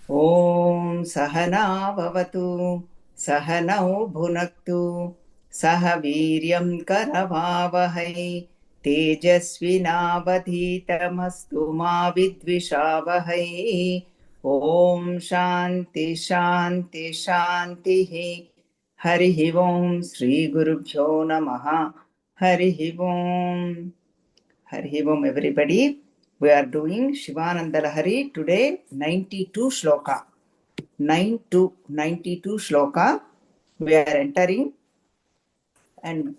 ॐ सहना भवतु सहनौ भुनक्तु सह वीर्यं करवावहै तेजस्विनावधीतमस्तु मा विद्विषावहै। ॐ शान्ति शान्ति शान्तिः। हरिः ॐ श्रीगुरुभ्यो नमः। हरिः ॐ। Hari Om everybody. We are doing Shivananda Lahari today, 92 shloka. 9 to 92 shloka. We are entering and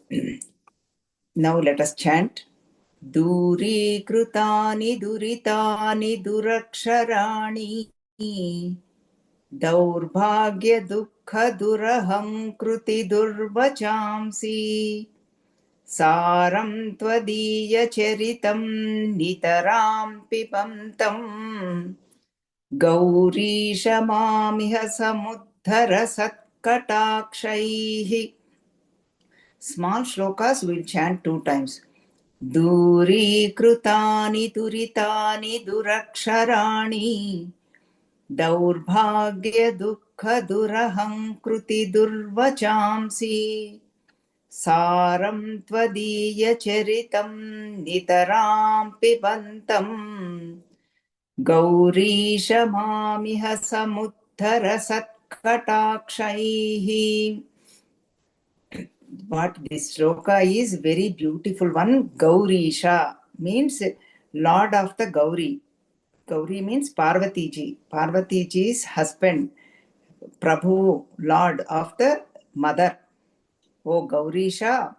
now let us chant. Duri krutani duritani duraksharaणि Daurbhagya dukkha duraham kruti durvachamsi सारं त्वदीयचरितं नितरां पिबन्तं Gourish मामिह समुद्धर सत्कटाक्षैः. Small shlokas will chant 2 times. दूरीकृतानि दुरितानि दुरक्षराणि दौर्भाग्य दुःख दुरहं कृति दुर्वचांसि सारं त्वदीयचरितं नितरां पिबन्तं Gourish मामिह समुद्धर सत्कटाक्षैः. What this shloka is very beautiful one. Gaurisha means Lord of the Gauri. Gauri means Parvati ji. Parvati ji's husband. Prabhu, Lord of the mother. Oh Gaurisha,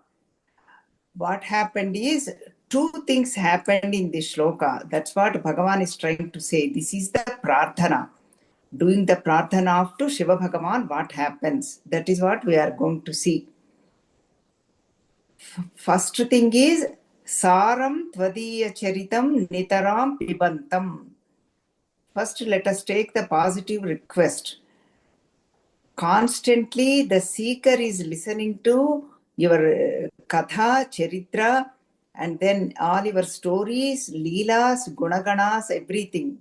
what happened is two things happened in this shloka. That's what Bhagavan is trying to say. This is the prarthana. Doing the prarthana of to Shiva Bhagavan, what happens? That is what we are going to see. First thing is Saram Tvadiya Charitam Nitaram Pibantam. First, let us take the positive request. Constantly, the seeker is listening to your Katha, Charitra, and then all your stories, Leelas, Gunaganas, everything.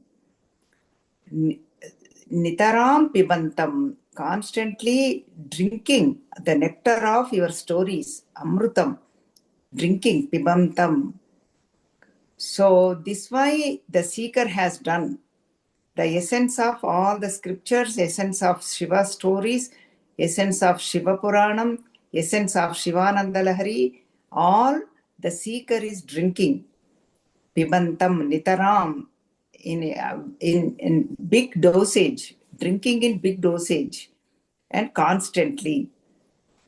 Nitaram Pibantam. Constantly drinking the nectar of your stories, Amrutam. Drinking, Pibantam. So, this why the seeker has done. The essence of all the scriptures, essence of Shiva stories, essence of Shiva Puranam, essence of Shivananda Lahari, all the seeker is drinking. Pibantam Nitaram in big dosage, drinking in big dosage and constantly.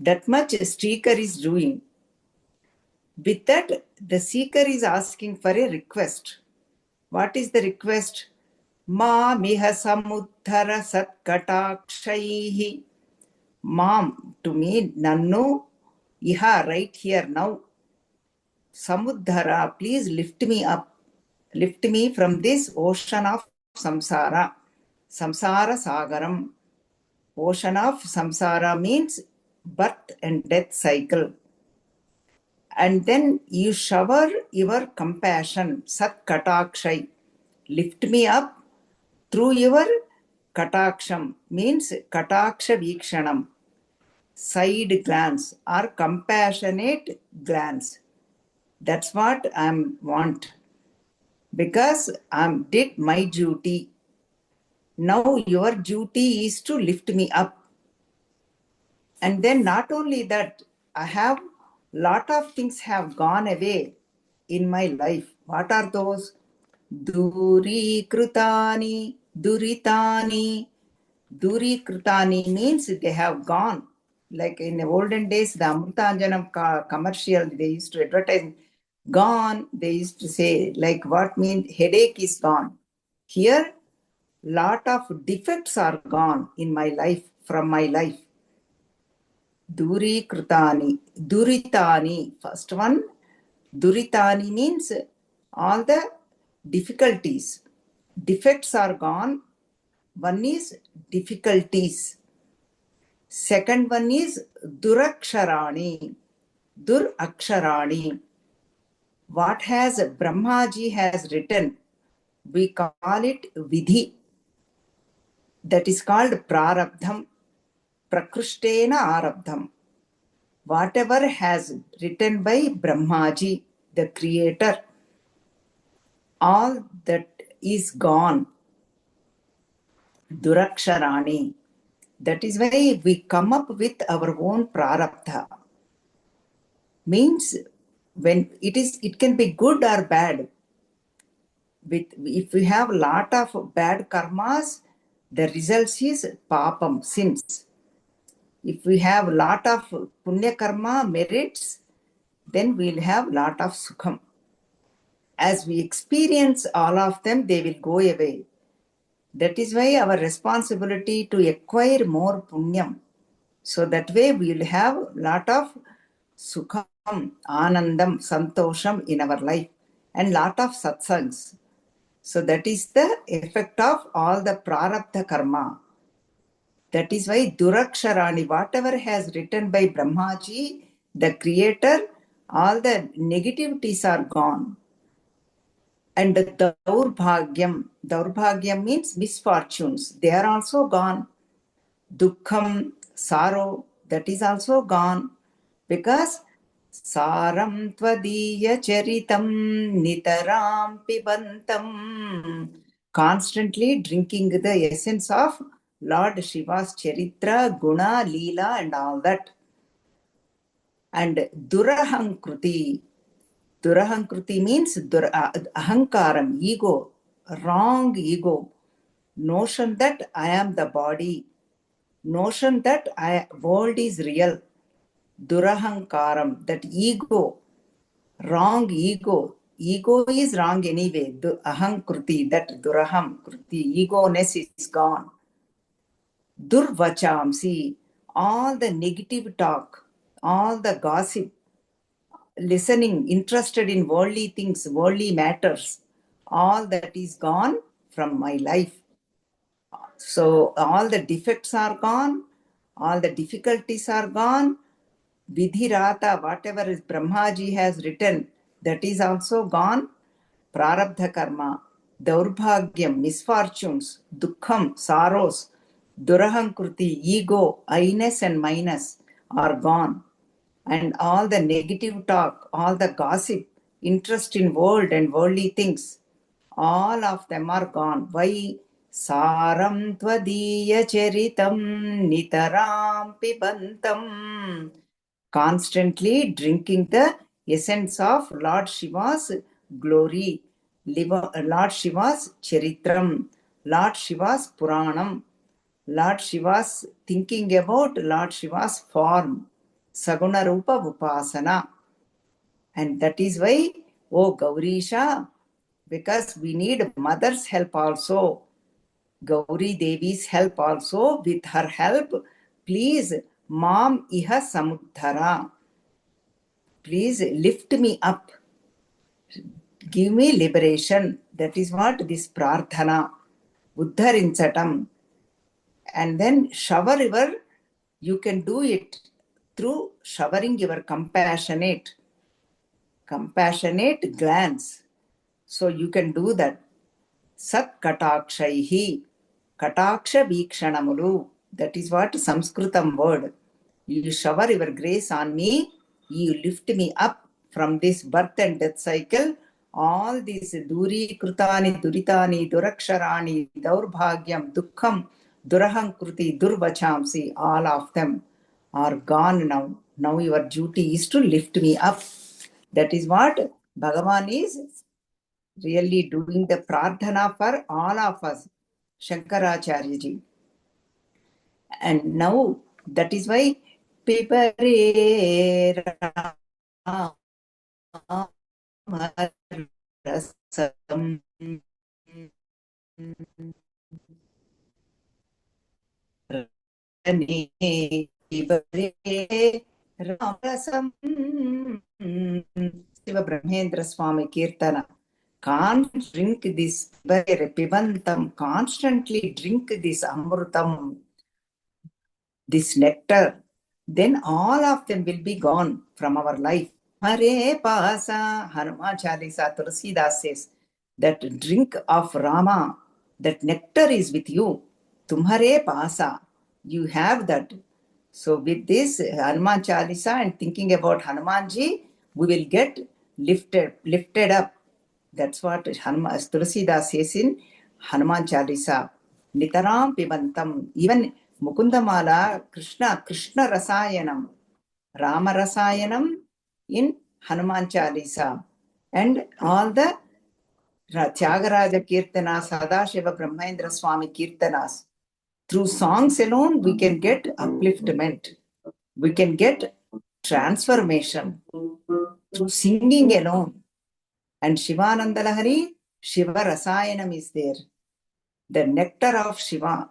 That much a seeker is doing. With that, the seeker is asking for a request. What is the request? Mamiha samuddhara satkatakshaih. Mom, to me, Nannu, iha, right here now. Samuddhara, please lift me up. Lift me from this ocean of samsara. Samsara sagaram. Ocean of samsara means birth and death cycle. And then you shower your compassion, Sat Katakshay. Lift me up through your Kataksham, means Kataksha Vikshanam, side glance or compassionate glance. That's what I want. Because I did my duty. Now your duty is to lift me up. And then not only that, I have lot of things have gone away in my life. What are those? Duri krutani, duritani. Duri krutani means they have gone. Like in the olden days, the Amrutanjanam commercial, they used to advertise, gone, they used to say, like what means headache is gone. Here, lot of defects are gone in my life, from my life. Duri krutani, duritani. First one, duritani means all the difficulties. Defects are gone. One is difficulties. Second one is duraksharani. Duraksharani. What has Brahmaji has written, we call it vidhi. That is called prarabdham. Prakrishtena arabdham. Whatever has written by Brahmaji, the creator, all that is gone. Duraksharani. That is why we come up with our own prarabdha. Means when it can be good or bad. If we have a lot of bad karmas, the result is papam, sins. If we have a lot of punya karma, merits, then we'll have lot of sukham. As we experience all of them, they will go away. That is why our responsibility to acquire more punyam. So that way we will have lot of sukham, anandam, santosham in our life and lot of satsangs. So that is the effect of all the prarabdha karma. That is why Duraksharani, whatever has written by Brahmaji, the creator, all the negativities are gone. And the Daurbhagyam means misfortunes. They are also gone. Dukkham, sorrow, that is also gone. Because Saram Tvadiya Charitam Nitaram Pibantam. Constantly drinking the essence of Lord Shiva's Charitra, Guna, Leela, and all that. And Durahankruti. Durahankruti means ahankaram, ego, wrong ego. Notion that I am the body. Notion that world is real. Durahankaram, that ego, wrong ego. Ego is wrong anyway. Ahankruti, that duraham kruti, ego-ness is gone. Durvachamsi, all the negative talk, all the gossip, listening, interested in worldly things, worldly matters, all that is gone from my life. So all the defects are gone, all the difficulties are gone. Vidhirata, whatever is Brahmaji has written, that is also gone. Prarabdha karma, daurbhagyam, misfortunes, dukkham, sorrows, durahankruti, ego, I-ness and minus are gone. And all the negative talk, all the gossip, interest in world and worldly things, all of them are gone. Why? Saram tvadiya charitam nitaram pibantam. Constantly drinking the essence of Lord Shiva's glory, Lord Shiva's charitram, Lord Shiva's puranam, Lord Shiva's thinking about Lord Shiva's form, Saguna Rupa Upasana. And that is why, oh Gaurisha, because we need mother's help also, Gauri Devi's help also. With her help, please, Mam Iha Samudhara. Please lift me up. Give me liberation. That is what this prarthana. Uddharinchatam. And then shower you can do it through showering your compassionate glance. So you can do that. Sat katakshaihi. Kataksha vikshanamulu. That is what Sanskritam word. You shower your grace on me. You lift me up from this birth and death cycle. All these duri krutani, duritani, duraksharani, daurbhagyam, dukkham, durahankruti, durvachamsi, all of them are gone now. Now your duty is to lift me up. That is what Bhagavan is really doing the prarthana for all of us, Shankaracharya ji. And now that is why Pipare Ramarasam Ramarasam Shiva Brahmendra Swami Kirtana. Can't drink this Pibantam, constantly drink this Amrutam, this nectar, then all of them will be gone from our life. Hare Pasa, Hanuman Chalisa, Tulsidas says, that drink of Rama, that nectar is with you. Tumhare pasa. You have that. So with this Hanuman Chalisa and thinking about Hanumanji, we will get lifted up. That's what Tulsidas says in Hanuman Chalisa. Nitaram pibantam. Even Mukundamala, Krishna Rasayanam, Rama Rasayanam in Hanuman Chalisa. And all the Tyagaraja Kirtanas, Sadashiva Brahmendra Swami Kirtanas. Through songs alone, we can get upliftment. We can get transformation. Through singing alone. And Shivananda Lahari, Shiva Rasayanam is there. The nectar of Shiva.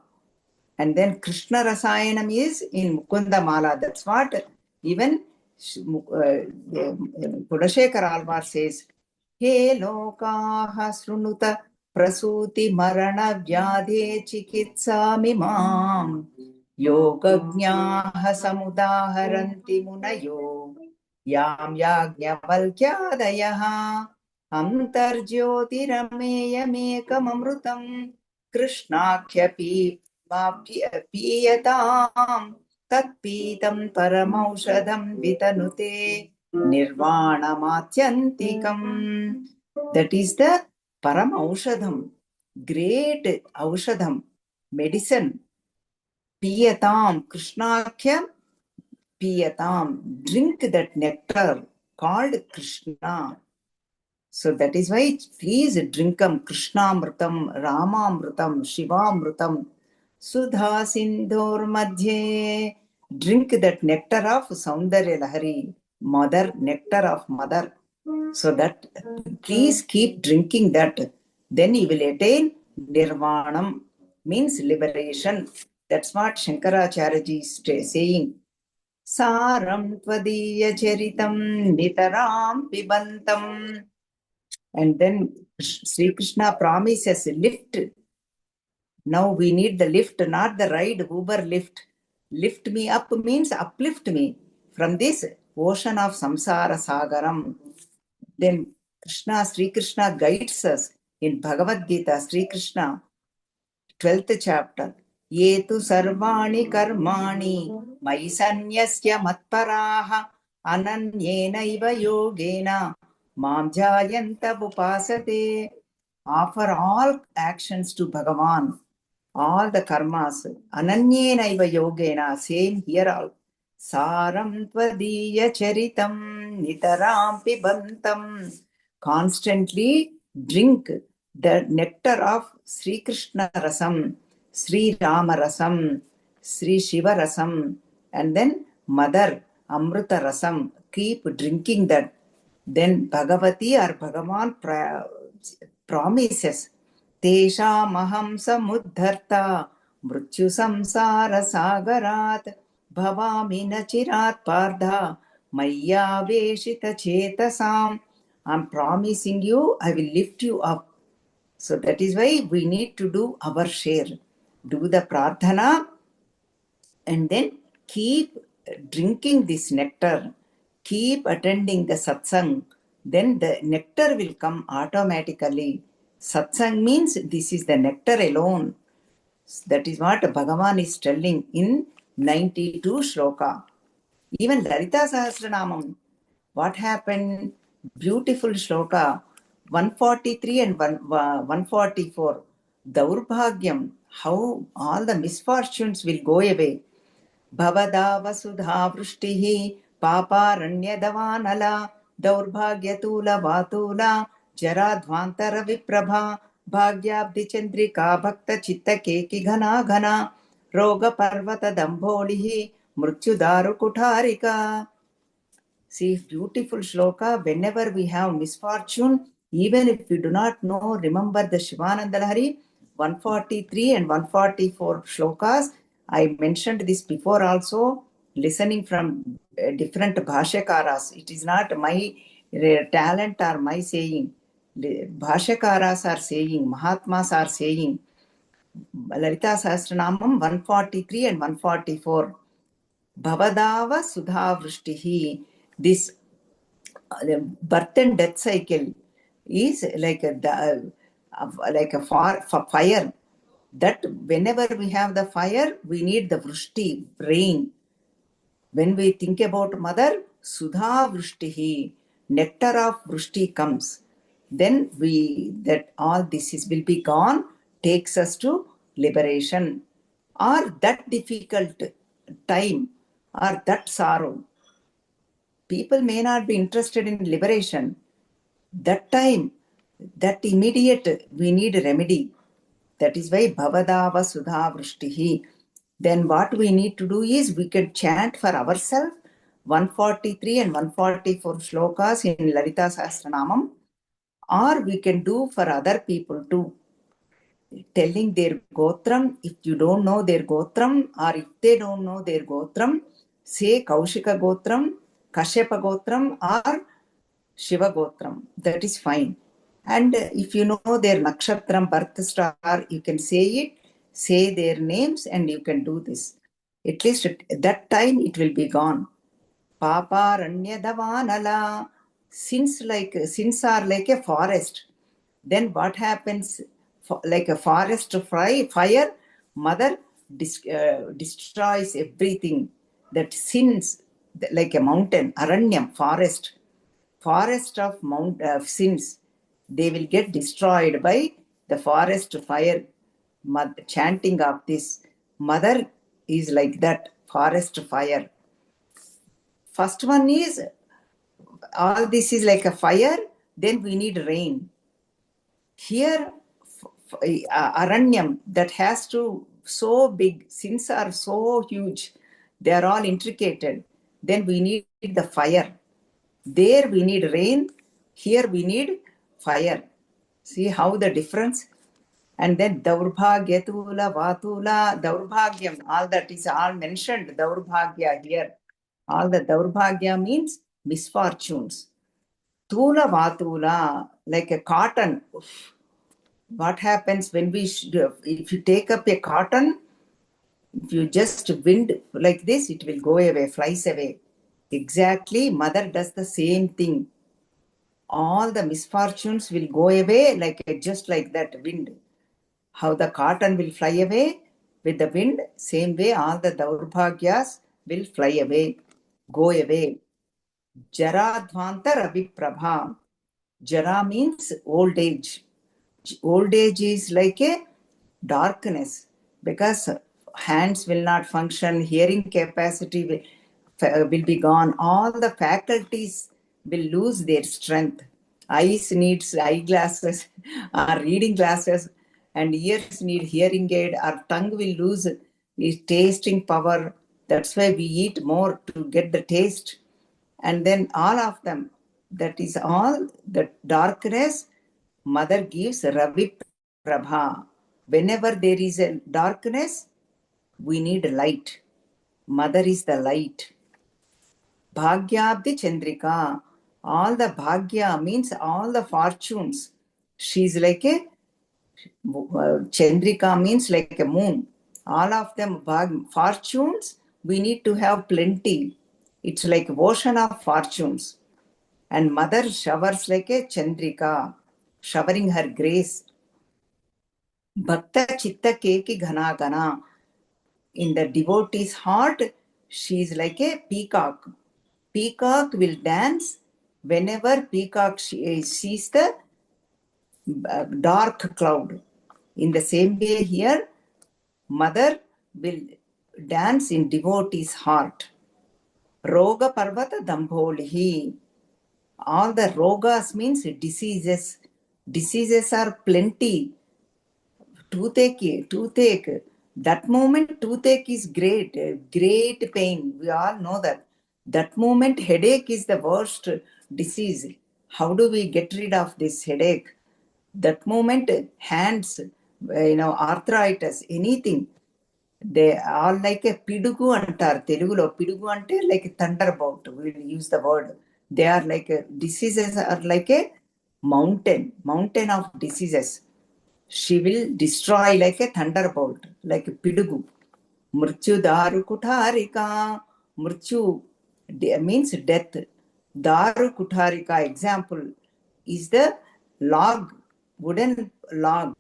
And then Krishna Rasayanam is in Mukunda Mala. That's what even Kudashekar Alvar says, He lokaha srunuta prasuti marana vyadhe chikitsami mam yogajnaha samudaharanti munayo yam yagnavalkyadayaha antarjyotirameyamekam Krishnakyapi piyataam tatpitam paramaushadam vitanute nirvanamatyantikam. That is the paramaushadam, great aushadam, medicine. Piyatam, Krishnakya piyatam. Drink that nectar called Krishna. So that is why please drinkam Krishnamrutam, Ramamrutam, Shivamrutam, Sudha Sindhor Madhye. Drink that nectar of Saundarya Lahari, mother, nectar of mother. So that please keep drinking that. Then you will attain Nirvanam, means liberation. That's what Shankaracharya is saying. Saram Tvadiya Charitam Nitaram Pibantam. And then Sri Krishna promises lift. Now we need the lift, not the ride, Uber lift. Lift me up means uplift me from this ocean of samsara sagaram. Then Sri Krishna guides us in Bhagavad Gita, Sri Krishna, 12th chapter. Ye tu sarvani karmani mai sanyasya matparaha ananyena iva yogena mam jayanta upasate. Offer all actions to Bhagavan, all the karmas. Ananyena iva yogena, same here all. Saram tvadiya charitam nitaram pibantam. Constantly drink the nectar of Sri Krishna Rasam, Sri Rama Rasam, Sri Shiva Rasam, and then Mother Amrita Rasam. Keep drinking that. Then Bhagavati or Bhagavan promises, Tesha maham samudharta mrityu samsara sagarat bhavami nachirat pardha maya veshita chetasam. I'm promising you, I will lift you up. So that is why we need to do our share. Do the prarthana and then keep drinking this nectar. Keep attending the satsang. Then the nectar will come automatically. Satsang means this is the nectar alone. That is what Bhagavan is telling in 92 shloka. Even Lalita Sahasranamam, what happened? Beautiful shloka 143 and 144. Daurbhagyam, how all the misfortunes will go away. Bhavada vasudha vrishtihi paparanyadavanala daurbhagyatula vatula jaradvantara viprabha bhagyabdi chandrika bhakta chitta keki ghana ghana roga parvata dambolihi mrityudaru kutarika. See, beautiful shloka. Whenever we have misfortune, even if we do not know, remember the Shivananda Lahari 143 and 144 shlokas. I mentioned this before also, listening from different bhashakaras. It is not my talent or my saying. Bhashakaras are saying, Mahatmas are saying. Lalita Sahasranamam 143 and 144. Bhavadava Sudha Vrishtihi. This birth and death cycle is like a fire. That whenever we have the fire, we need the Vrishti, rain. When we think about mother, Sudha Vrishtihi, nectar of Vrishti comes. Then that all this will be gone, takes us to liberation. Or that difficult time, or that sorrow. People may not be interested in liberation. That time, that immediate, we need a remedy. That is why Bhavadava Sudha Vrishtihi. Then what we need to do is we can chant for ourselves 143 and 144 shlokas in Lalita Sahasranamam, or we can do for other people too, telling their Gotram. If you don't know their Gotram, or if they don't know their Gotram, say Kaushika Gotram, Kashyapa Gotram, or Shiva Gotram. That is fine. And if you know their Nakshatram, birth star, you can say it, say their names, and you can do this. At least at that time it will be gone. Papa Ranya Davanala. Sins are like a forest. Then what happens? Like a forest fire, mother destroys everything. That sins, like a mountain, Aranyam, forest of sins, they will get destroyed by the forest fire. Chanting of this mother is like that forest fire. First one is all this is like a fire, then we need rain. Here, Aranyam, that has to so big, sins are so huge, they are all intricated. Then we need the fire. There we need rain, here we need fire. See how the difference? And then Daurbhagyatula, Vatula, Daurbhagyam, all that is all mentioned, Daurbhagya here. All the Daurbhagya means misfortunes. Tula Vatula, like a cotton. What happens when if you take up a cotton, if you just wind like this, it will go away, flies away. Exactly, mother does the same thing. All the misfortunes will go away just like that wind. How the cotton will fly away with the wind, same way all the Daurbhagyas will fly away, go away. Jara Dhvanta Ravi Prabha. Jara means old age. Old age is like a darkness because hands will not function, hearing capacity will be gone, all the faculties will lose their strength. Eyes needs eyeglasses or reading glasses, and ears need hearing aid. Our tongue will lose its tasting power. That's why we eat more to get the taste. And then all of them, that is all the darkness, mother gives Ravi Prabha. Whenever there is a darkness, we need light. Mother is the light. Bhagyabdi Chandrika. All the Bhagya means all the fortunes. She's like a Chandrika means like a moon. All of them fortunes, we need to have plenty. It's like ocean of fortunes. And mother showers like a Chandrika, showering her grace. Bhakta Chitta Keki Ghana Ghana. In the devotee's heart, she is like a peacock. Peacock will dance whenever peacock sees the dark cloud. In the same way here, mother will dance in devotee's heart. Roga Parvata Dambholihi. All the rogas means diseases. Diseases are plenty. Toothache. That moment, toothache is great pain. We all know that. That moment, headache is the worst disease. How do we get rid of this headache? That moment, hands, arthritis, anything. They are like a pidugu antar. Telugulo pidugu ante like a thunderbolt. We will use the word. They are like diseases are like a mountain of diseases. She will destroy like a thunderbolt, like a pidugu. Mrityu daru kutarika. Mrityu means death. Daru kutarika example is the log, wooden log.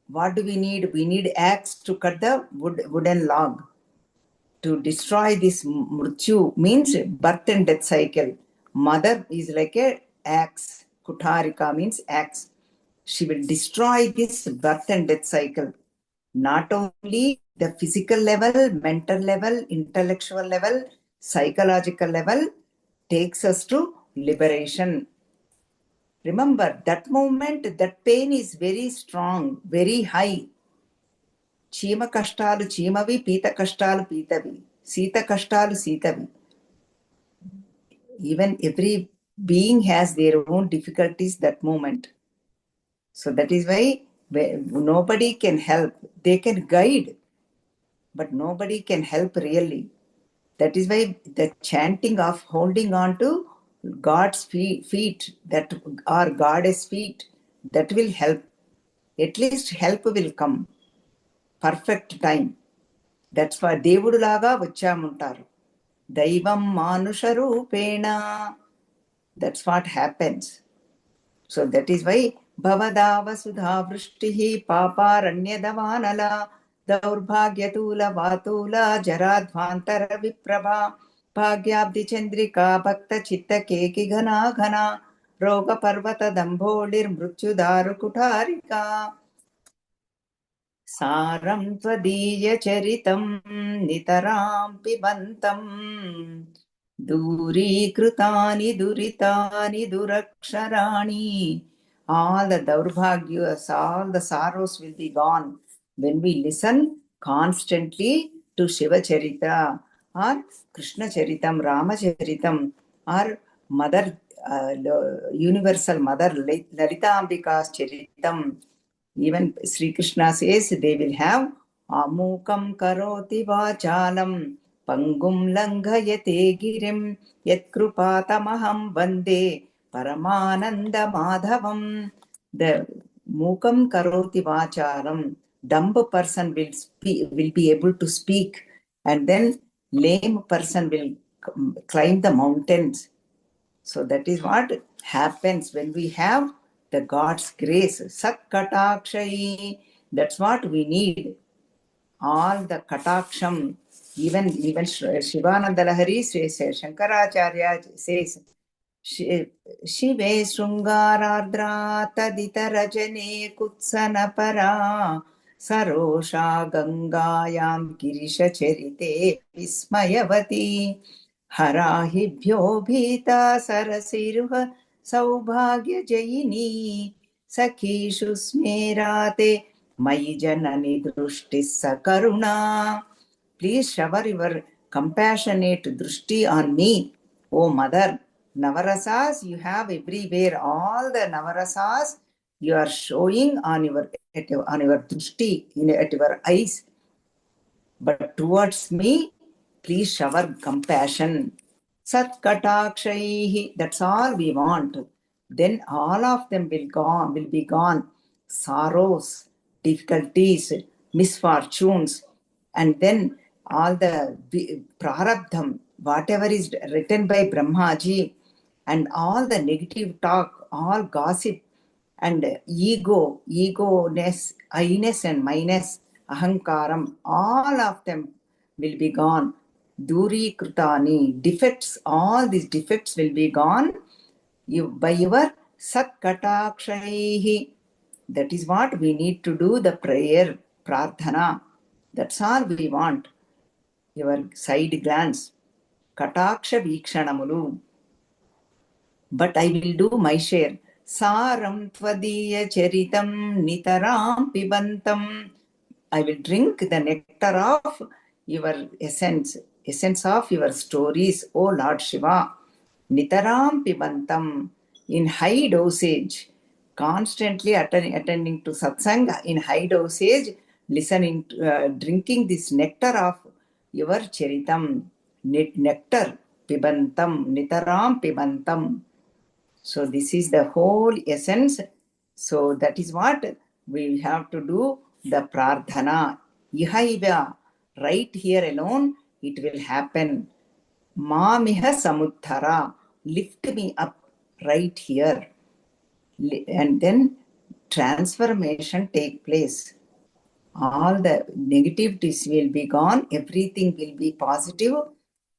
What do we need? We need axe to cut the wooden log. To destroy this mrityu means birth and death cycle. Mother is like a axe. Kutarika means axe. She will destroy this birth and death cycle. Not only the physical level, mental level, intellectual level, psychological level, takes us to liberation. Remember, that moment, that pain is very strong, very high. చీమ కష్టాలు చీమవి, పీత కష్టాలు పీతవి, సీత కష్టాలు సీతవి. Even every being has their own difficulties that moment. So that is why nobody can help. They can guide, but nobody can help really. That is why the chanting of holding on to God's feet, that are goddess feet, that will help. At least help will come. Perfect time. That's why దేవుడులాగా వచ్చామంటారు. దైవం మానుష రూపేణ. That's what happens. So that is why భవదావ Sudha వృష్టి పాపారణ్యదవానల దౌర్భాగ్యతూల వాతూల జరాధ్వాంతర విప్రభా భాగ్యాబ్ది Chandrika భక్త చిత్త కేకి Ghana Ghana రోగ పర్వత దంభోళిర్మృత్యుదారు కుఠారికా. సారం త్వదీయచరితం నితరాం పిబంతం దూరీకృతాని దురితాని దురక్షరాణి. All the daurbhagyas, all the sorrows will be gone when we listen constantly to Shiva Charita or Krishna Charitam, Rama Charitam, or Mother, Universal Mother Lalita Ambika's Charitam. Even Sri Krishna says they will have Amukam karoti vachalam pangum langhayate girim yatkrupatamaham vande paramananda madhavam. The mukam karoti vachalam, dumb person will be able to speak, and then lame person will climb the mountains. So that is what happens when we have the God's grace. Sat Katakshai. That's what we need. All the Kataksham. Even Shivananda Lahari says, Shankaracharya says, Shive Srungaradra Tadita Rajane Kutsana Para Sarosha Gangayam Girisha Charite Vismayavati हराहिभ्यो भीता सरसिरुह सौभाग्य जयिनी सखीषु स्मेराते मयि जननि दृष्टि सकरुणा. Please shower your compassionate drushti on me, O Mother. Navarasas you have everywhere. All the Navarasas you are showing on your drushti, at your eyes. But towards me, please shower compassion. Sat Katakshaihi, that's all we want. Then all of them will be gone. Sorrows, difficulties, misfortunes, and then all the prarabdham, whatever is written by Brahmaji, and all the negative talk, all gossip, and egoness, I-ness and minus, ahankaram, all of them will be gone. Duri krutani, defects, all these defects will be gone by your Sat Katakshaihi. That is what we need to do, the prayer, prarthana. That's all we want. Your side glance. Kataksha Vikshanamulu. But I will do my share. Saram Tvadiya Charitam Nitaram Pibantam. I will drink the nectar of your essence of your stories, O Lord Shiva. Nitaram Pibantam, in high dosage, constantly attending to satsanga in high dosage, listening, drinking this nectar of your charitam. Nectar, Pibantam, Nitaram Pibantam. So this is the whole essence. So that is what we have to do, the prarthana. Ihaiva, right here alone, it will happen. Mamiha samuddhara, lift me up right here. And then transformation take place. All the negativities will be gone, everything will be positive.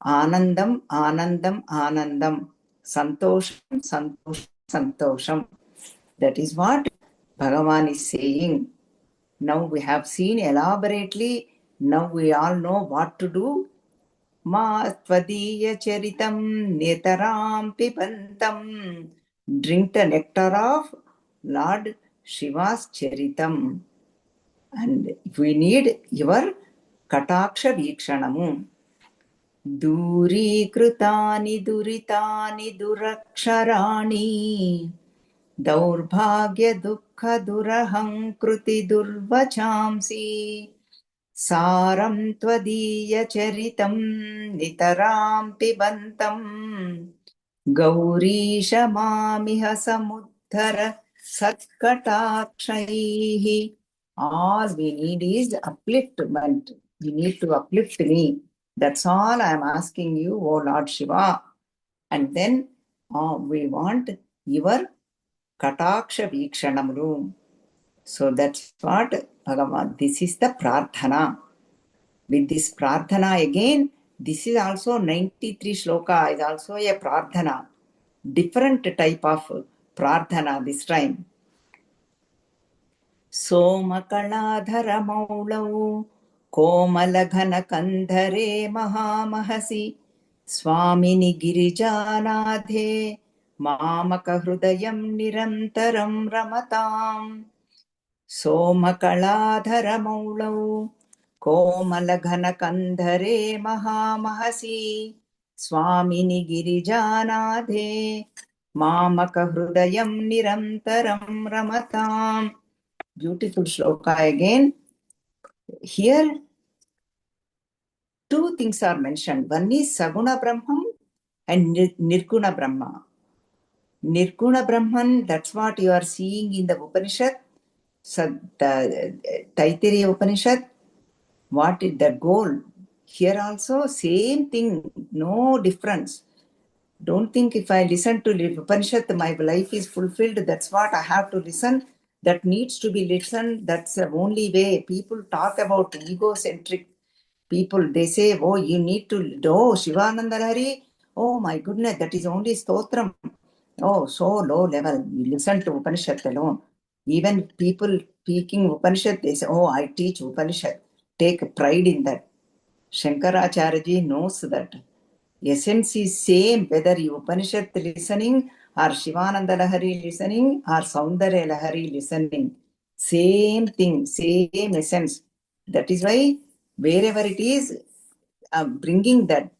Anandam, Anandam, Anandam. Santosham, Santosham, Santosham. That is what Bhagavan is saying. Now we have seen elaborately. Now we all know what to do. Ma tvadiya charitam netaram pibantam. Drink the nectar of Lord Shiva's charitam. And we need your kataksha vikshanamu. Durikritani duritani duraksharaani. Daurbhagya dukkha durahankruti durvachamsi. Saram tvadiya charitam nitaram pibantam. Gaurisha mamiha samuddhara satkatakshayihi. All we need is upliftment. You need to uplift me. That's all I am asking you, O Lord Shiva. And then we want your Kataksha Vikshanamru. So that's what Bhagavan, this is the Prarthana. With this Prarthana again, this is also 93 shloka, is also a Prarthana. Different type of Prarthana this time. Somakaladharamaulau Komalaghanakandhare Mahamahasi Swamini Girijanadhe Mamakahridayam Nirantaram Ramatam. Somakaladharamaulau Komalaghanakandhare Mahamahasi Swamini Girijanadhe Mamakahridayam Nirantaram Ramatam. Beautiful shloka again. Here, two things are mentioned. One is Saguna Brahman and Nirguna Brahma. Nirguna Brahman, that's what you are seeing in the Upanishad, Taittiriya Upanishad. What is the goal? Here also, same thing, no difference. Don't think if I listen to Upanishad, my life is fulfilled. That's what I have to listen. That needs to be listened. That's the only way. People talk about egocentric people. They say, oh, you need to, oh, Shivananda Lahari. Oh my goodness, that is only stotram. Oh, so low level. You listen to Upanishad alone. Even people speaking Upanishad, they say, oh, I teach Upanishad. Take pride in that. Shankaracharya knows that. Essence is same whether you Upanishad listening or Shivananda Lahari listening or Saundarya Lahari listening. Same thing, same essence. That is why wherever it is, bringing that.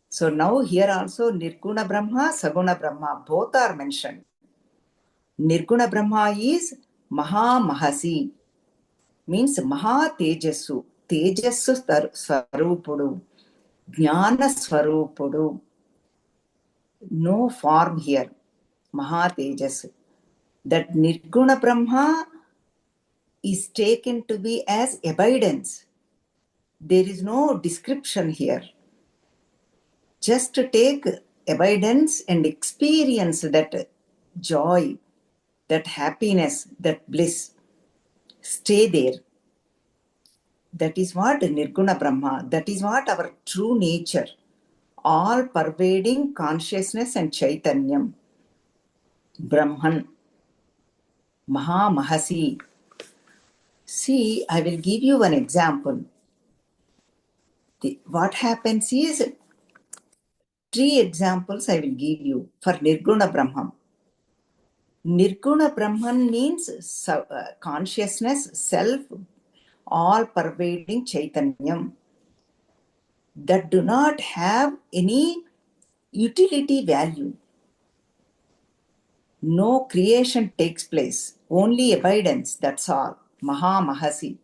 So now here also Nirguna Brahma, Saguna Brahma, both are mentioned. Nirguna Brahma is Maha Mahasi, means Maha Tejasu. Tejasu Swarupudu. Jnana Swarupudu. No form here. Maha Tejas. That Nirguna Brahma is taken to be as abidance. There is no description here. Just to take abidance and experience that joy, that happiness, that bliss. Stay there. That is what Nirguna Brahma, that is what our true nature, all pervading consciousness and Chaitanyam. Brahman, Maha Mahasi. See, I will give you one example. What happens is, 3 examples I will give you for Nirguna Brahman. Nirguna Brahman means consciousness, self, all pervading Chaitanyam, that do not have any utility value. No creation takes place, only abidance, that's all. Maha Mahasi.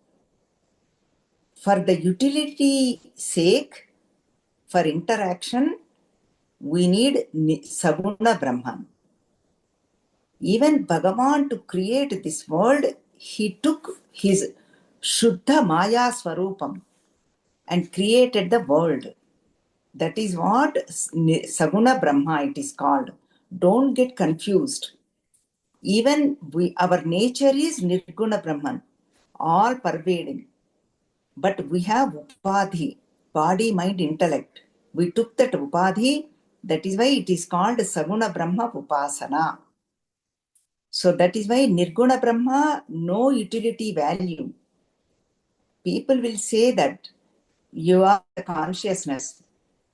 For the utility sake, for interaction, we need Saguna Brahman. Even Bhagavan, to create this world, he took his Shuddha Maya Swarupam and created the world. That is what Saguna Brahma it is called. Don't get confused. Even our nature is Nirguna Brahman, all pervading. But we have Upadhi, body, mind, intellect. We took that Upadhi, that is why it is called Saguna Brahma Upasana. So that is why Nirguna Brahma, no utility value. People will say that you are the consciousness,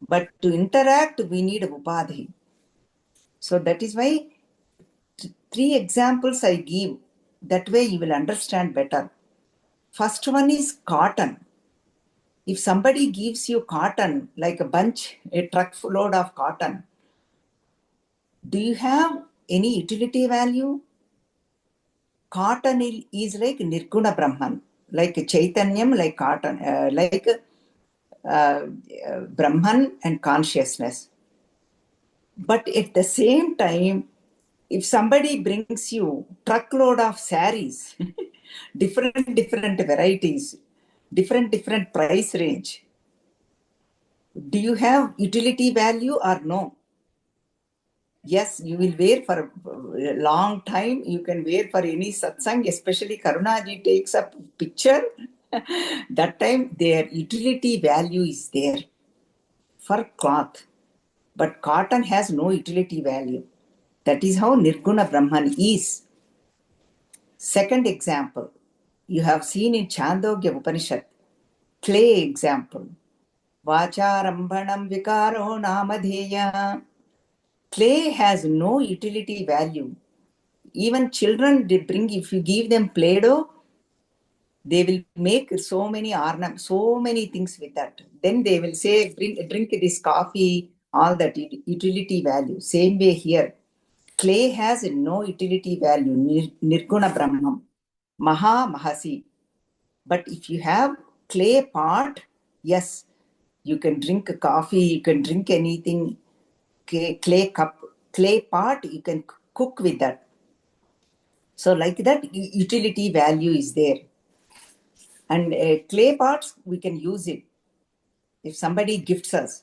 but to interact, we need Upadhi. So that is why 3 examples I give. That way you will understand better. First one is cotton. If somebody gives you cotton, like a bunch, a truck load of cotton, do you have any utility value? Cotton is like Nirguna Brahman, like Chaitanyam, like cotton, Brahman and consciousness. But at the same time, if somebody brings you truckload of saris, different varieties, different price range, do you have utility value or no? Yes, you will wear for a long time. You can wear for any satsang, especially Karunaji takes a picture. That time their utility value is there for cloth. But cotton has no utility value. That is how Nirguna Brahman is. Second example, you have seen in Chandogya Upanishad, clay example. Vacharambanam vikaro namadheya. Clay has no utility value. Even children, they bring, if you give them Play-Doh, they will make so many ornaments, so many things with that. Then they will say, drink this coffee, all that utility value. Same way here. Clay has no utility value. Nirguna Brahman. Maha Mahasi. But if you have clay pot, yes, you can drink coffee, you can drink anything. Clay cup, clay pot, you can cook with that. So like that, utility value is there. And clay pots, we can use it. If somebody gifts us,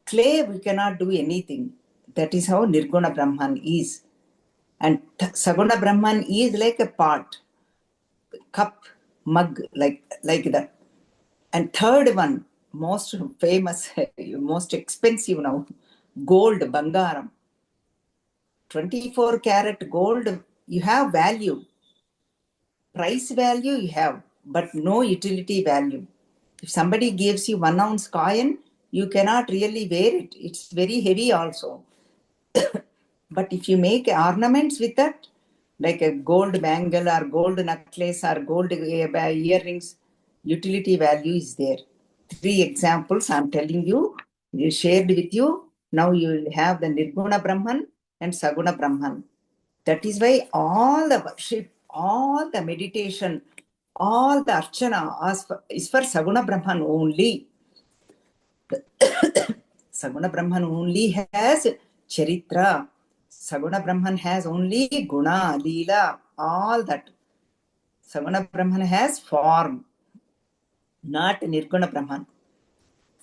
clay, we cannot do anything. That is how Nirguna Brahman is. And Saguna Brahman is like a pot, cup, mug, like that. And third one, most famous, most expensive now, gold, Bangaram. 24 karat gold, you have value. Price value you have, but no utility value. If somebody gives you 1 ounce coin, you cannot really wear it. It's very heavy also. But if you make ornaments with that, like a gold bangle or gold necklace or gold earrings, utility value is there. 3 examples I'm telling you, shared with you. Now you will have the Nirguna Brahman and Saguna Brahman. That is why all the worship, all the meditation, all the archana is for Saguna Brahman only. Saguna Brahman only has charitra. Saguna Brahman has only guna, leela, all that. Saguna Brahman has form, not Nirguna Brahman.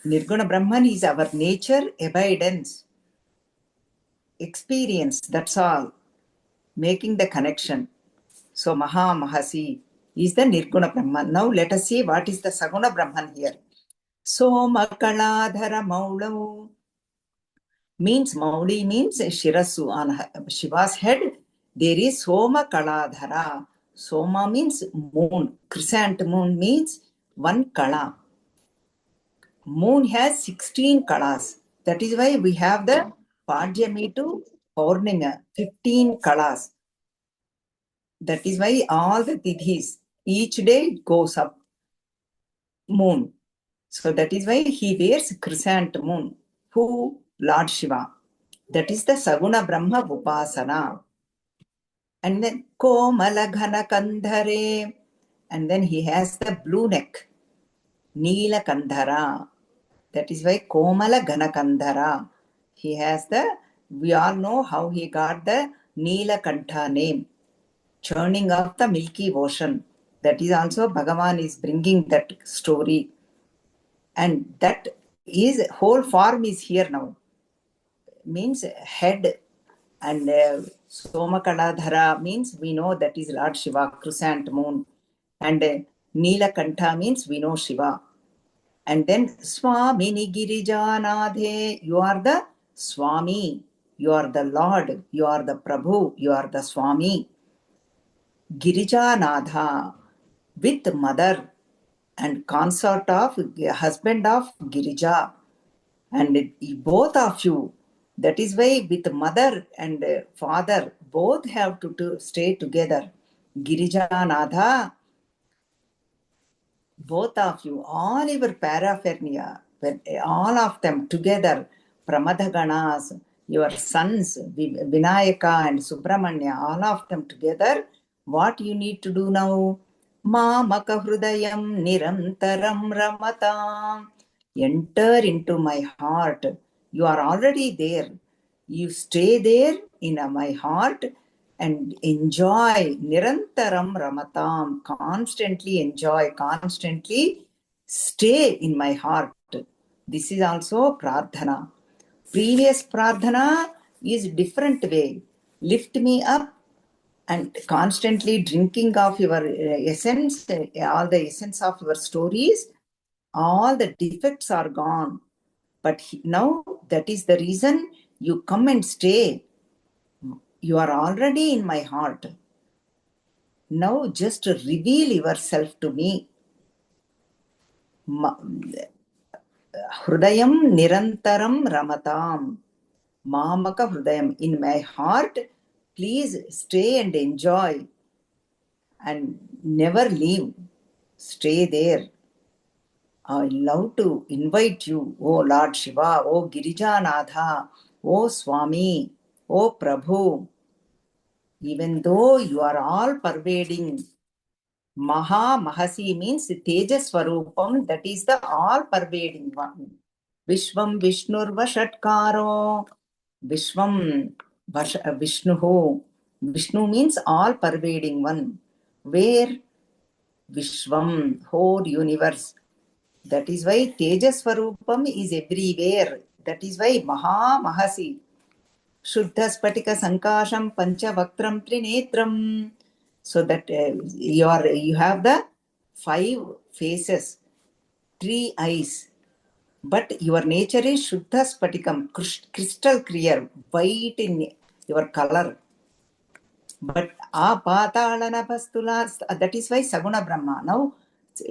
Nirguna Brahman is our nature, abidance, experience, that's all. Making the connection. So Maha Mahasi is the Nirguna Brahman. Now let us see what is the Saguna Brahman here. Soma Kaladhara Maulau means Mauli means Shirasu. On Shiva's head there is Soma Kaladhara. Soma means moon. Crescent moon means one Kala. Moon has 16 Kalas. That is why we have the Padjami to Paurnima, 15 Kalas. That is why all the Tidhis, each day it goes up. Moon. So that is why he wears crescent moon. Who? Lord Shiva. That is the Saguna Brahma Upasana. And then Komala Ghana Kandhare. And then he has the blue neck. Neela Kandhara. That is why Komala Ghana Kandhara. He has we all know how he got the Neela Kantha name. Churning of the Milky Ocean. That is also Bhagavan is bringing that story. And that is whole form is here now. Means head, And Somakaladhara means we know that is Lord Shiva, crescent moon. And Neelakantha means we know Shiva. And then Swamini Girijanadhe, you are the Swami, you are the Lord, you are the Prabhu, you are the Swami. Girijanadha, with mother and consort of husband of Girija. And both of you, that is why with mother and father, both have to stay together. Girijanadha, both of you, all your paraphernalia, all of them together, Pramadaganas, your sons, Vinayaka and Subramanya, all of them together, what you need to do now? Mamaka Hrudayam Nirantaram Ramatam. Enter into my heart. You are already there. You stay there in my heart and enjoy Nirantaram Ramatam. Constantly enjoy, constantly stay in my heart. This is also Prarthana. Previous Prarthana is different way. Lift me up and constantly drinking of your essence, all the essence of your stories, all the defects are gone. But now that is the reason you come and stay. You are already in my heart. Now just reveal yourself to me. Hrudayam Nirantaram Ramatam. Mamaka Hrudayam. In my heart, please stay and enjoy and never leave. Stay there. I love to invite you, O Lord Shiva, O Girijanadha, O Swami, O Prabhu. Even though you are all pervading, Maha Mahasi means Tejas Swarupam, that is the all pervading one. Vishvam Vishnur Vashatkaro, Vishvam Vishnuhu. Vishnu means all pervading one. Where? Vishvam, whole universe. That is why Tejas Swarupam is everywhere. That is why Maha Mahasi. Shuddha Spatika Sankasham Panchavaktram Trinetram. So that you have the 5 faces, 3 eyes. But your nature is Shuddha Spatikam, crystal clear, white in your color. But Apatalanapastula, that is why Saguna Brahma. Now,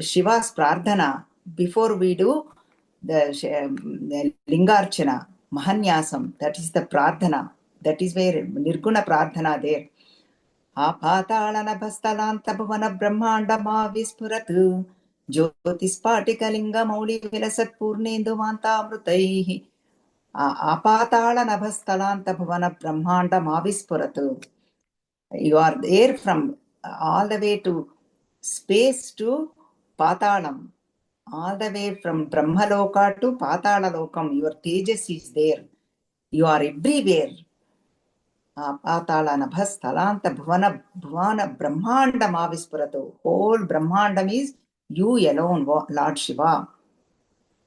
Shiva's Prarthana, before we do the Lingarchana, Mahanyasam, that is the Prarthana. That is where Nirguna Prarthana there. Apatalanabhastalantapavana Brahmanda Vispuratu Jyotispatikalinga Mauli Vilasat Purnendu Mantamrutaihi. Apatalanabhastalantapavana Brahmanda Vispuratu. You are there from all the way to space to Patalam, all the way from Brahmaloka to Patala Lokam. Your Tejas is there. You are everywhere. Patalanabhastalanta Bhuvana Brahmanda Mavispurato. Whole Brahmandam is you alone, Lord Shiva.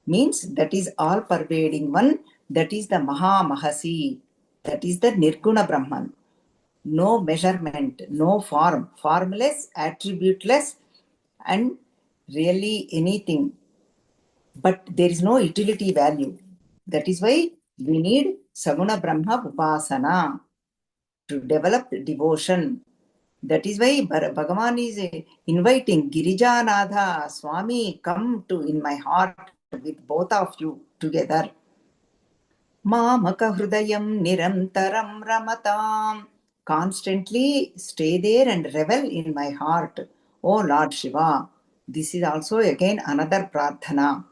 Means that is all pervading one. That is the Maha Mahasi. That is the Nirguna Brahman. No measurement, no form, formless, attributeless, and really anything. But there is no utility value. That is why we need Saguna Brahma Upasana to develop devotion. That is why Bhagavan is inviting Girijanadha, Swami, come to in my heart with both of you together. Mamaka Hrudayam Nirantaram Ramatam. Constantly stay there and revel in my heart, O Lord Shiva. This is also again another prarthana.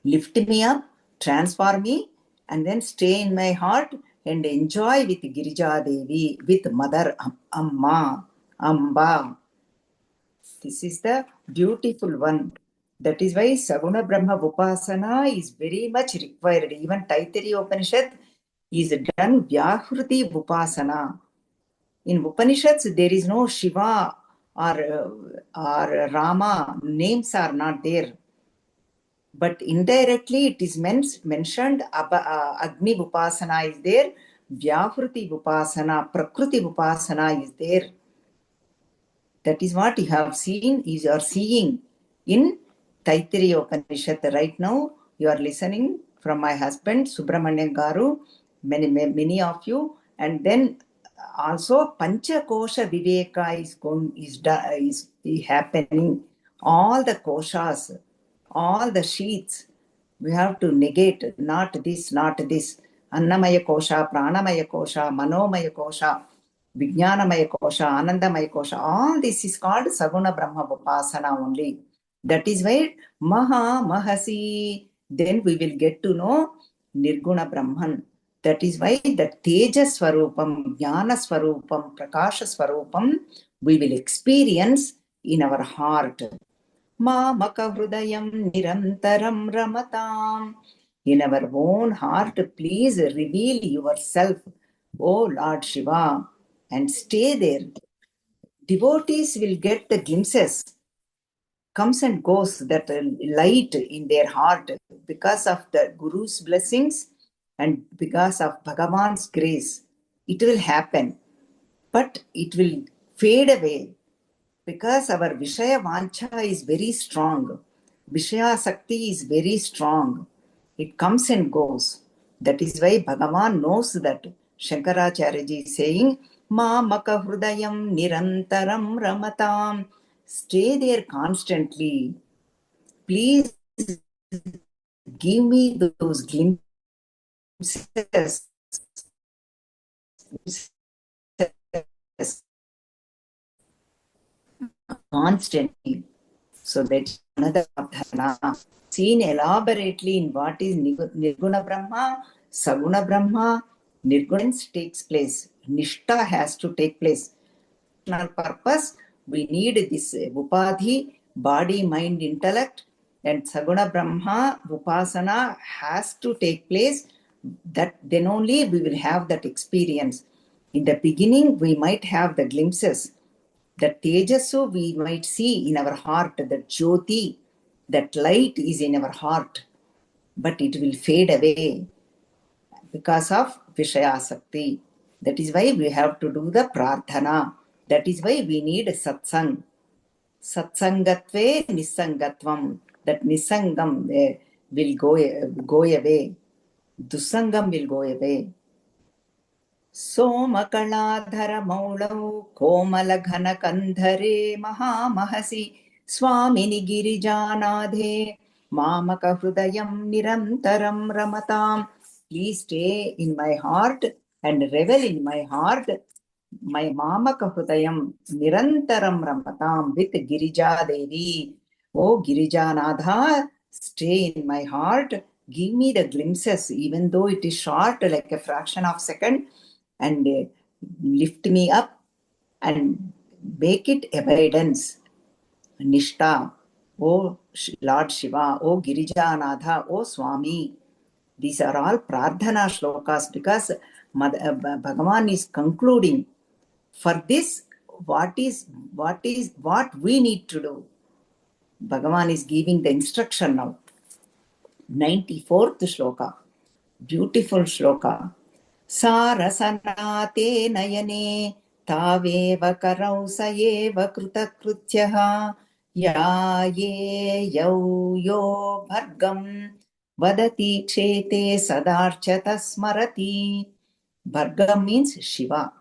Lift me up, transform me, and then stay in my heart and enjoy with Girija Devi, with Mother Amma, Amba. This is the beautiful one. That is why Saguna Brahma Upasana is very much required. Even Taittiriya Upanishad is done Vyahruti Upasana. In Upanishads, there is no Shiva or Rama. Names are not there. But indirectly, it is mentioned Agni Upasana is there. Vyahruti Upasana, Prakriti Upasana is there. That is what you have seen, is you are seeing in Taittiriya Upanishad. Right now, you are listening from my husband, Subramanian Garu, many of you, and then also Pancha Kosha Viveka is happening. All the koshas, all the sheets, we have to negate, not this, not this. Annamaya Kosha, Pranamaya Kosha, Manomaya Kosha, Vijnanamaya Kosha, Anandamaya Kosha, all this is called Saguna Brahma Upasana only. That is why Maha Mahasi, then we will get to know Nirguna Brahman. That is why the Tejas Swarupam, Jnana Swarupam, Prakasha Swarupam, we will experience in our heart. Mamakahridayam nirantaram ramatam. In our own heart, please reveal yourself, O Lord Shiva, and stay there. Devotees will get the glimpses, comes and goes, that light in their heart because of the Guru's blessings and because of Bhagavan's grace. It will happen, but it will fade away because our Vishaya Vancha is very strong. Vishaya Sakti is very strong. It comes and goes. That is why Bhagavan knows that. Shankaracharya ji is saying, Ma Maka Hrudayam Nirantaram Ramatam. Stay there constantly. Please give me those glimpses constantly. So that's another sadhana. Seen elaborately in what is Nirguna Brahma, Saguna Brahma, Nirguna takes place. Nishta has to take place. Purpose, we need this Upadhi, body, mind, intellect, and Saguna Brahma, Upasana has to take place. That then only we will have that experience. In the beginning, we might have the glimpses. The Tejasu we might see in our heart, that Jyoti, that light is in our heart, but it will fade away because of Vishayasakti. That is why we have to do the Prarthana. That is why we need Satsang. Satsangatve Nisangatvam. That Nisangam will go away. Dusangam will go away. Somakalaadharamaulau Komalaghanakandhare Mahamahasi Swamini Girijanadhe Mamakahridayam Nirantaram Ramatam. Please stay in my heart and revel in my heart. My Mamakahridayam Nirantaram Ramatam with Girija Devi. Oh Girijanadha, stay in my heart. Give me the glimpses, even though it is short, like a fraction of a second, and lift me up and make it abundance. Nishta, O Lord Shiva, O Girijanadha, O Swami. These are all Prarthana shlokas because Bhagavan is concluding. For this, what we need to do? Bhagavan is giving the instruction now. 94th shloka. Beautiful shloka. सारसनाते नयने तावेव करौ स एव कृतकृत्यः याये यौ यो भर्गं वदति क्षेते सदार्चत स्मरति. Bhargam means Shiva.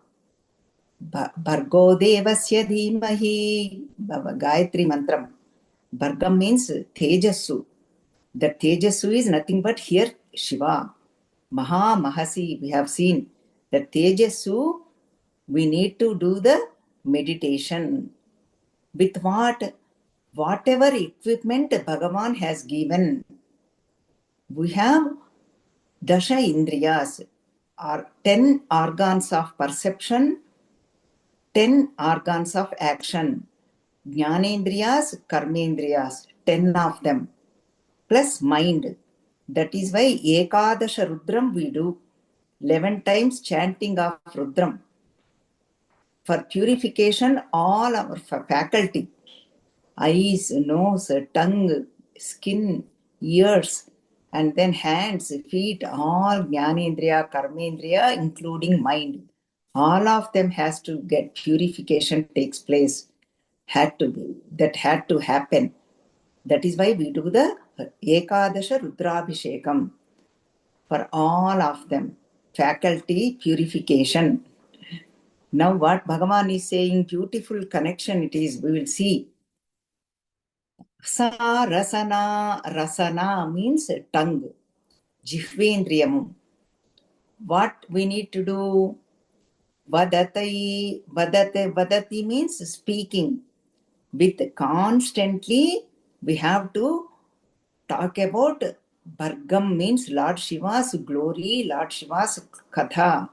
Bhargo devasya dhimahi. Gayatri mantram. Bhargam means Tejasu. The Tejasu is nothing but here Shiva. Maha Mahasi, we have seen. The Tejasu, we need to do the meditation. With what? Whatever equipment Bhagavan has given. We have Dasha Indriyas, or 10 organs of perception, 10 organs of action. Jnanendriyas, Karmendriyas, 10 of them, plus mind. That is why Ekadasha Rudram we do, 11 times chanting of Rudram. For purification, all our faculty, eyes, nose, tongue, skin, ears, And then hands, feet, all Jnanendriya, Karmendriya, including mind. All of them has to get purification takes place. That had to happen. That is why we do the Ekadasha Rudrabhishekam for all of them. Faculty purification. Now what Bhagavan is saying, beautiful connection it is, we will see. Sa rasana, rasana means tongue, jihvendriyam. What we need to do? Vadati means speaking. With constantly, we have to talk about Bhargam means Lord Shiva's glory, Lord Shiva's katha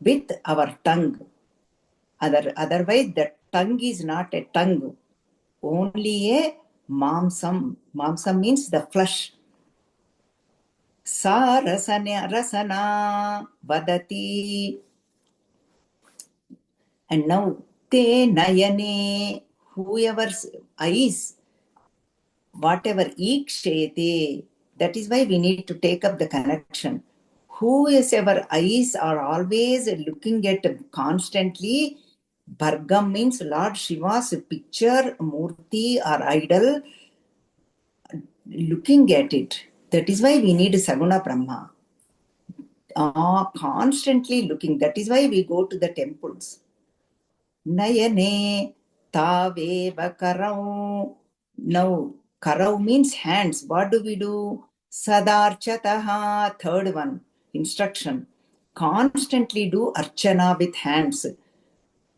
with our tongue. Otherwise, the tongue is not a tongue, only a mamsam. Mamsam means the flesh. Sa rasana vadati. And now, te nayane, whoever's eyes, whatever ikshete, that is why we need to take up the connection. Whoever eyes are always looking at constantly, Bhargam means Lord Shiva's picture, murti or idol, looking at it. That is why we need Saguna Brahma. Constantly looking. That is why we go to the temples. Nayane taveva karau. Now, karau means hands. What do we do? Sadarchataha, third one, instruction. Constantly do archana with hands.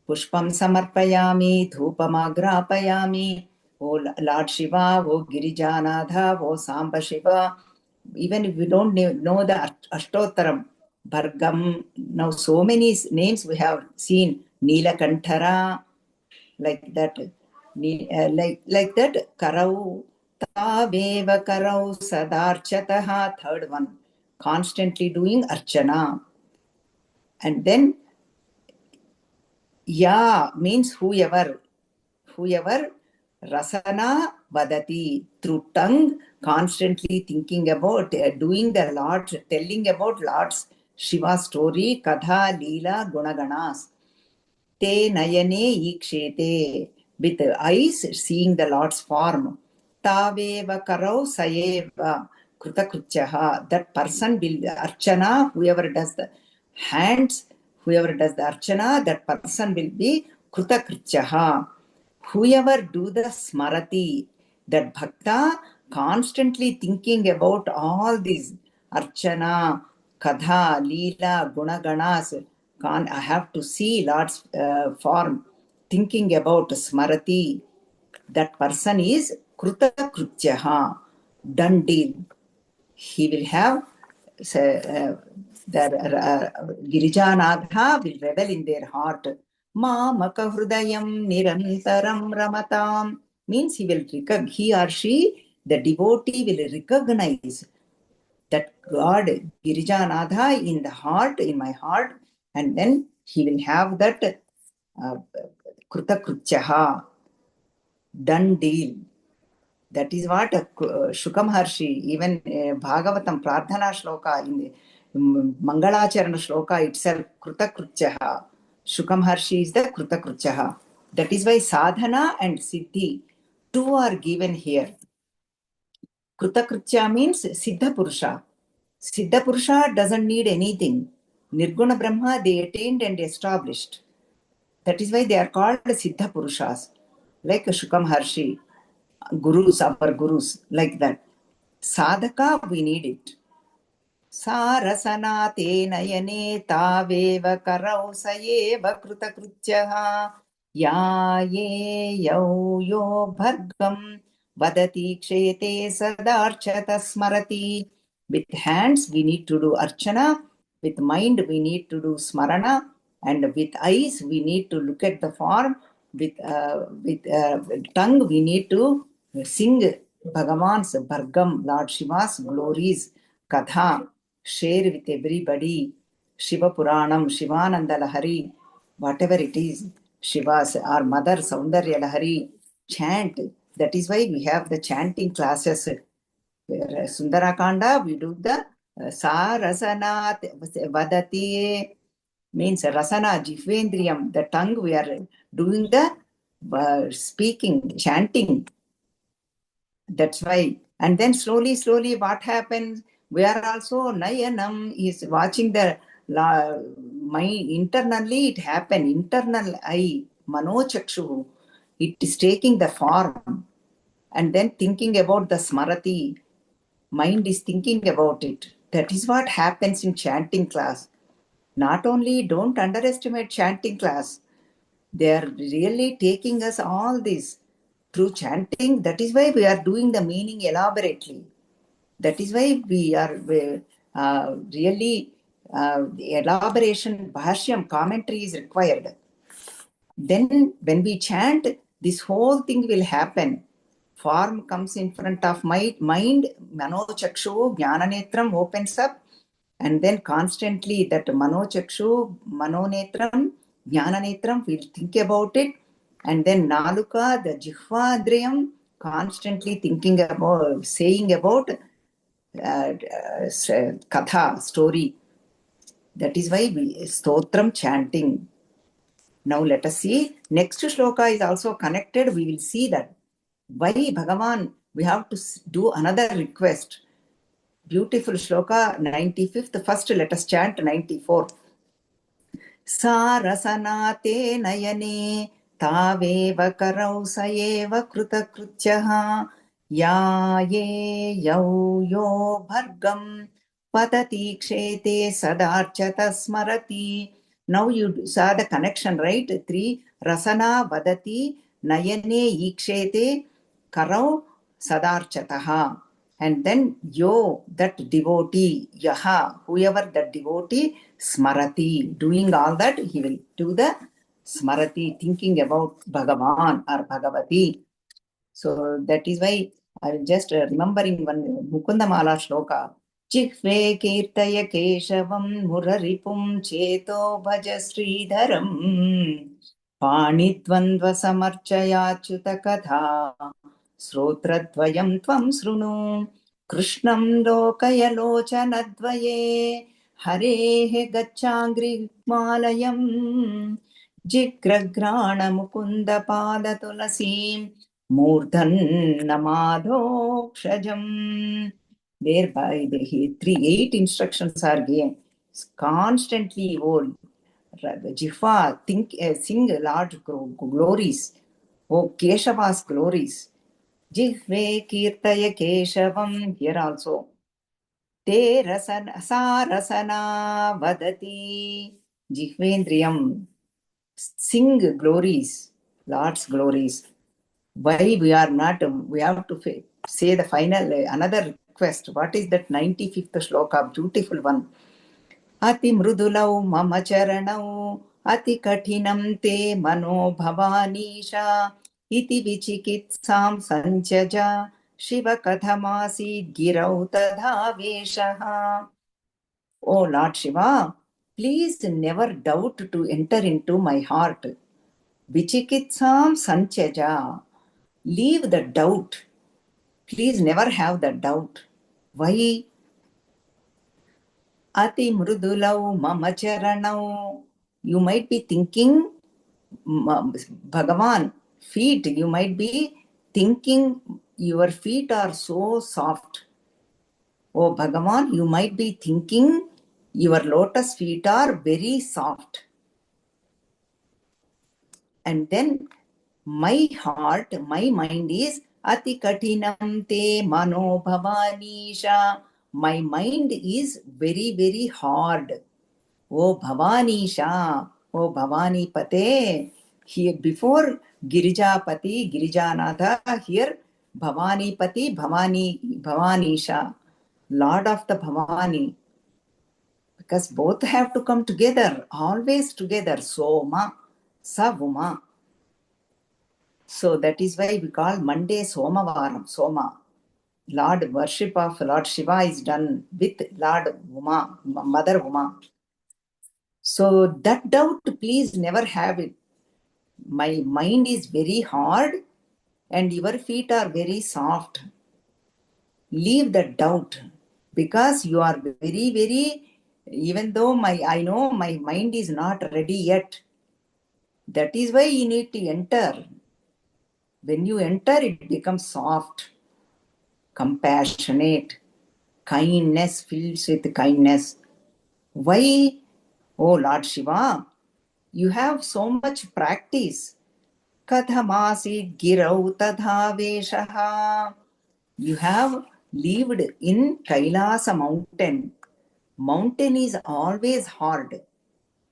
Pushpam samarpayami, dhupamagrapayami. Oh Lord Shiva, oh Girijanadha, oh Samba Shiva. Even if we don't know the Ashtottaram, Bhargam, now so many names we have seen. Neelakantara, like that. Like that, Karau, Taveva Karau Sadarchataha, third one. Constantly doing Archana. And then Ya means whoever, rasana vadati, through tongue, constantly thinking about, doing the Lord, telling about Lord's Shiva story, Kadha, Leela, Gunaganas. Te nayane ikshete, with eyes seeing the Lord's form. Taveva karau sayeva krutakruchaha, that person will, archana, whoever does the hands, whoever does the archana, that person will be krutakruchaha. Whoever do the smarati, that bhakta constantly thinking about all these archana, kadha, leela, gunaganas, I have to see Lord's form, thinking about smarati, that person is kruta krutyaha, done deal. He will have Girijanadha will revel in their heart. Mamaka hrudayam nirantaram ramatam means he or she, the devotee will recognize that God, Girijanadha, in the heart, in my heart, and then he will have that Kruta Krutyaha, done deal. That is what Shuka Maharshi, even Bhagavatam Prarthana Shloka, in the Mangalacharana Shloka itself, Kruta Krutyaha. Shuka Maharshi is the Kruta Krutyaha. That is why sadhana and siddhi, two are given here. Kruta Krutya means Siddha Purusha. Siddha Purusha doesn't need anything. Nirguna Brahma they attained and established. That is why they are called Siddha Purushas, like Shuka Maharshi, Gurus, our Gurus, like that. Sadhaka, we need it. Sarasana te nayane taveva karau sayeva kruta krutyaha ya ye yau yo bhargam vadati kshayate sadarchata smarati. With hands, we need to do archana. With mind, we need to do smarana. And with eyes, we need to look at the form. With tongue, we need to sing Bhagavan's Bhargam, Lord Shiva's glories, Katha, share with everybody, Shiva Puranam, Shivananda Lahari, whatever it is, Shiva's, our mother, Saundarya Lahari, chant. That is why we have the chanting classes. Sundarakanda, we do the sa rasana vadati, means rasana, jihvendriyam, the tongue, we are doing the speaking, chanting. That's why. And then slowly, what happens? We are also, Nayanam is watching the mind internally, it happen, internal eye, manochakshu, it is taking the form. And then thinking about the smarati, mind is thinking about it. That is what happens in chanting class. Not only don't underestimate chanting class, they are really taking us all this through chanting. That is why we are doing the meaning elaborately. That is why we are really the elaboration, bhashyam, commentary is required. Then when we chant, this whole thing will happen. Form comes in front of my mind, manochakshu, jnananetram opens up, and then constantly that manochakshu, manonetram, jnananetram, we'll think about it, and then naluka, the jihvadriyam, constantly thinking about, saying about katha, story. That is why we stotram chanting. Now let us see. Next shloka is also connected. We will see that. Why Bhagavan? We have to do another request. Beautiful shloka, 95th. First let us chant 94th. Sa rasana te nayane taveva karau sayeva krutakrutyah ya ye yau yo bhargam patati kshete sadarchata smarati. Now you saw the connection, right? 3 rasana vadati nayane ikshete karau sadarchataha. And then yo, that devotee, yaha, whoever that devotee, smarati, doing all that, he will do the smarati, thinking about Bhagavan or Bhagavati. So that is why I will just remembering one Mukundamala shloka. Jihve kirtaya keshavam muraripum cheto bhaja sridharam panidvandva samarchaya katha श्रोत्रद्वयं त्वं शृणु कृष्णं लोकय लोचनद्वये हरेः गच्छाङ्घ्रिमालयम् जिग्रघ्राणमुकुन्दपादतुलसीं मूर्धन्नमाधोक्षजम्. Thereby the 8 instructions are given. Constantly, oh, Jihva, think, sing large glories. Oh, Keshava's glories. Jihve kirtaya keshavam, here also. Te rasana, sa rasana vadati. Jihvendriyam, sing glories, Lord's glories. Why we are not, we have to say the final, another request. What is that 95th shloka? Beautiful one. Ati mrudulau mama charanau, ati kathinam te mano bhavanisha, iti vichikitsam sanchaja, shiva kathamasi girau tadhaveshaha. Oh Lord Shiva, please never doubt to enter into my heart. Vichikitsam sanchaja, leave the doubt. Please never have the doubt. Why? Ati mrudulau mama charanau. You might be thinking, Bhagavan, feet, you might be thinking your feet are so soft. Oh Bhagavan, you might be thinking your lotus feet are very soft. And then my heart, my mind is ati katinam te mano bhavanisha. My mind is very, very hard. Oh Bhavanisha, oh Bhavani Pate. Here before Girijapati, Girijanatha, here Bhavani Pati, Bhavanisha, Lord of the Bhavani. Because both have to come together, always together. Soma, Savuma. So that is why we call Monday Somavaram, Soma. Lord worship of Lord Shiva is done with Lord Uma, Mother Uma. So that doubt, please never have it. My mind is very hard and your feet are very soft. leave the doubt, because you are very, very, even though I know my mind is not ready yet. That is why you need to enter. When you enter, it becomes soft, compassionate, kindness fills with kindness. Why? Oh Lord Shiva, you have so much practice. Kathamasid girau tadha veshaha. You have lived in Kailasa mountain. Mountain is always hard,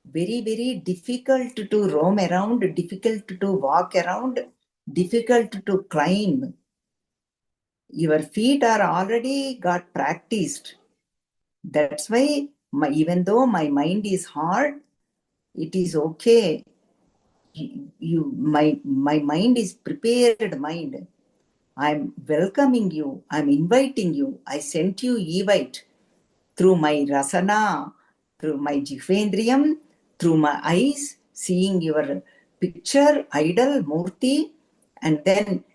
very, very difficult to roam around, difficult to walk around, difficult to climb. Your feet are already got practiced. That's why even though my mind is hard, it is okay. My mind is prepared mind. I'm welcoming you. I'm inviting you. I sent you invite through my rasana, through my jifendriyam, through my eyes, seeing your picture, idol, murti, and then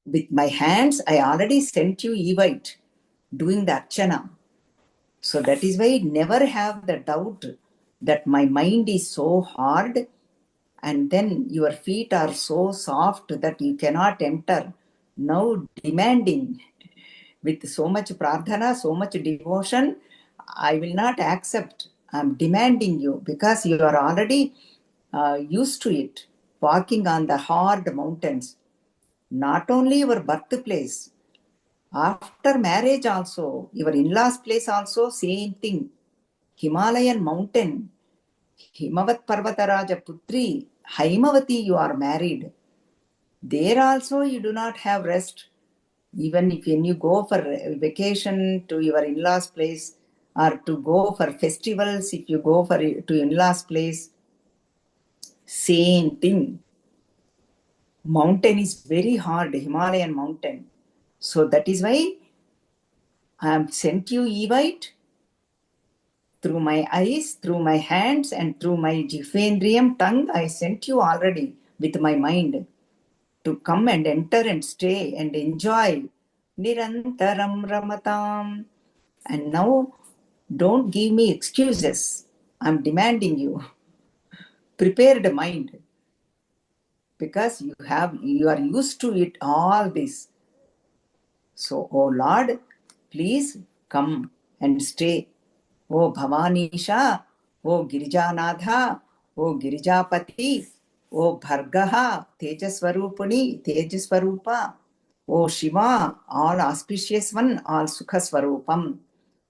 with my hands, I already sent you invite, doing the archana. So that is why never have the doubt that my mind is so hard and then your feet are so soft that you cannot enter. Now demanding with so much prarthana, so much devotion, I will not accept. I'm demanding you because you are already used to it, walking on the hard mountains. Not only your birthplace, after marriage also, your in-laws place also, same thing. Himalayan mountain, Himavat Parvataraja Putri, Haimavati, you are married. There also you do not have rest. Even if when you go for vacation to your in-laws place or to go for festivals, if you go for to in-laws place, same thing. Mountain is very hard, Himalayan mountain. So that is why I have sent you invite through my eyes, through my hands, and through my jifendriyam tongue. I sent you already with my mind to come and enter and stay and enjoy. Nirantaram ramatam. And now don't give me excuses. I'm demanding you. Prepare the mind because you are used to it all this. So, oh Lord, please come and stay. Oh Bhavanisha, oh Girijanatha, oh Girijapati, oh Bhargaha, Tejaswarupani, Tejaswarupa, oh Shiva, all auspicious one, all Sukha Swarupam,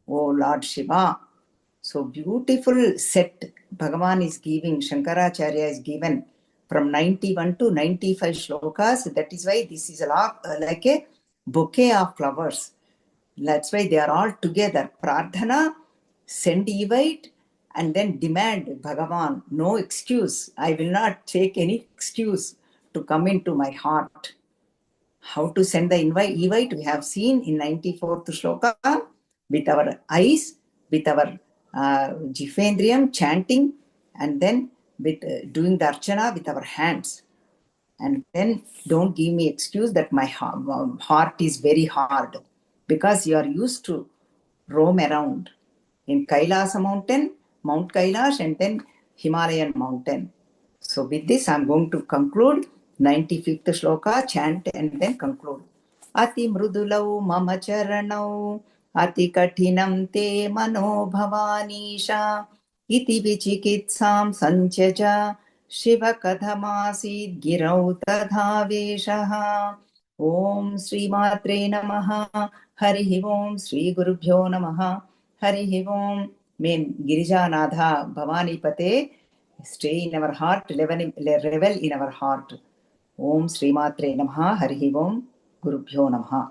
oh Lord Shiva. So beautiful set Bhagavan is giving, Shankaracharya is given from 91 to 95 shlokas. That is why this is a lot, like a bouquet of flowers. That's why they are all together. Prarthana, send invite, and then demand Bhagavan. No excuse. I will not take any excuse to come into my heart. How to send the invite we have seen in 94th shloka with our eyes, with our jifendriyam chanting, and then with doing the archana with our hands. And then don't give me excuse that my heart is very hard because you are used to roam around in Kailasa mountain, Mount Kailash, and then Himalayan mountain. So with this, I'm going to conclude 95th shloka, chant and then conclude. Ati mrudulau mama charanau, ati katinam te mano bhavanisha, iti vichikitsam sanchaja, shiva kadhamasid girau tadhaveshaha. Om Sri Matre Namaha, Hari Om Sri Gurubhyo Namaha, Hari Om. May Girijanatha Bhavani Pate stay in our heart, revel in our heart. Om Sri Matre Namaha, Hari Om, Gurubhyo Namaha.